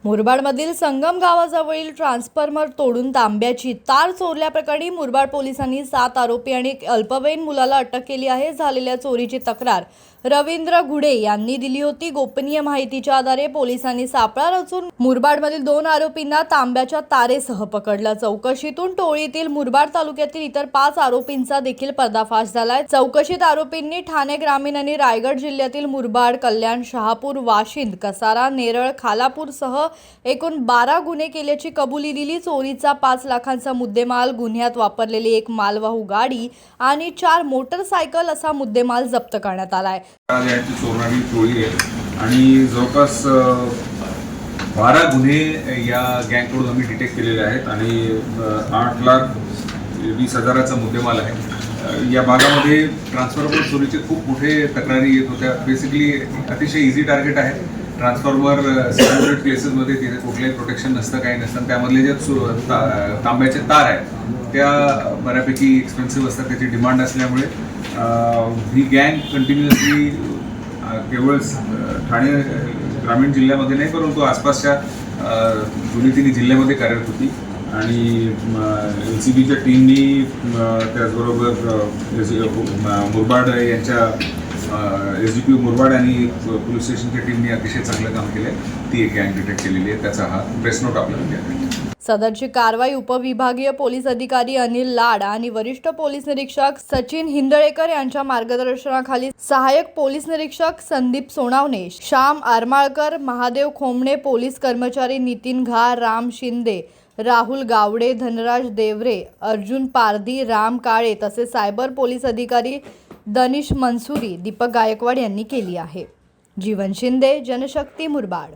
मुरबाडमधील संगम गावाजवळील ट्रान्सफॉर्मर तोडून तांब्याची तार चोरल्याप्रकरणी मुरबाड पोलिसांनी 7 आरोपी आणि एक अल्पवयीन मुलाला अटक केली आहे। झालेल्या चोरीची तक्रार रवींद्र घुडे यांनी दिली होती। गोपनीय माहितीच्या आधारे पोलिसांनी सापळा रचून मुरबाडमधील 2 आरोपींना तांब्याच्या तारेसह पकडलं। चौकशीतून टोळीतील मुरबाड तालुक्यातील इतर 5 आरोपींचा देखील पर्दाफाश झालाय। चौकशीत आरोपींनी ठाणे ग्रामीण आणि रायगड जिल्ह्यातील मुरबाड, कल्याण, शहापूर, वाशिंद, कसारा, नेरळ, खालापूर सह एकूण 12 गुन्हे केल्याची कबुली दिली। चोरीचा 5 लाखांचा मुद्देमाल, गुन्ह्यात वापरलेली एक मालवाहू गाडी आणि 4 मोटरसायकल असा मुद्देमाल जप्त करण्यात आलाय। चोरणारी टोळी आहे आणि जवळपास 12 गुन्हे या गँगकडून आम्ही डिटेक्ट केलेले आहेत आणि 8,20,000चा मुद्देमाल आहे। या भागामध्ये ट्रान्सफॉर्मर चोरीचे खूप मोठे तक्रारी येत होत्या। बेसिकली अतिशय इझी टार्गेट आहे। ट्रान्सफॉर्मर सेपरेट प्लेसेसमध्ये तिथे कुठलंही प्रोटेक्शन नसतं, काही नसतं। त्यामधले जे तांब्याचे तार आहेत त्या बऱ्यापैकी एक्सपेन्सिव्ह असतात, त्याची डिमांड असल्यामुळे ही गँग कंटिन्युअसली केवळ ठाणे ग्रामीण जिल्ह्यामध्ये नाही परंतु आसपासच्या 2-3 जिल्ह्यामध्ये कार्यरत होती आणि LCBच्या टीमनी त्याचबरोबर मुरबाड यांच्या SDPO मुरबाड आणि पोलीस स्टेशनच्या टीमनी अतिशय चांगलं काम केलं। ती एक गँग डिटेक्ट केलेली आहे, त्याचा हा प्रेस नोट आपल्याला द्या। सदरची कारवाई उपविभागीय पोलीस अधिकारी अनिल लाड आणि वरिष्ठ पोलीस निरीक्षक सचिन हिंदळेकर यांच्या मार्गदर्शनाखाली सहाय्यक पोलीस निरीक्षक संदीप सोनावणे, श्याम आरमाळकर, महादेव खोमणे, पोलीस कर्मचारी नितीन घार, राम शिंदे, राहुल गावडे, धनराज देवरे, अर्जुन पारधी, राम काळे तसेच सायबर पोलीस अधिकारी दनिश मनसुरी, दीपक गायकवाड यांनी केली आहे। जीवन शिंदे, जनशक्ती, मुरबाड।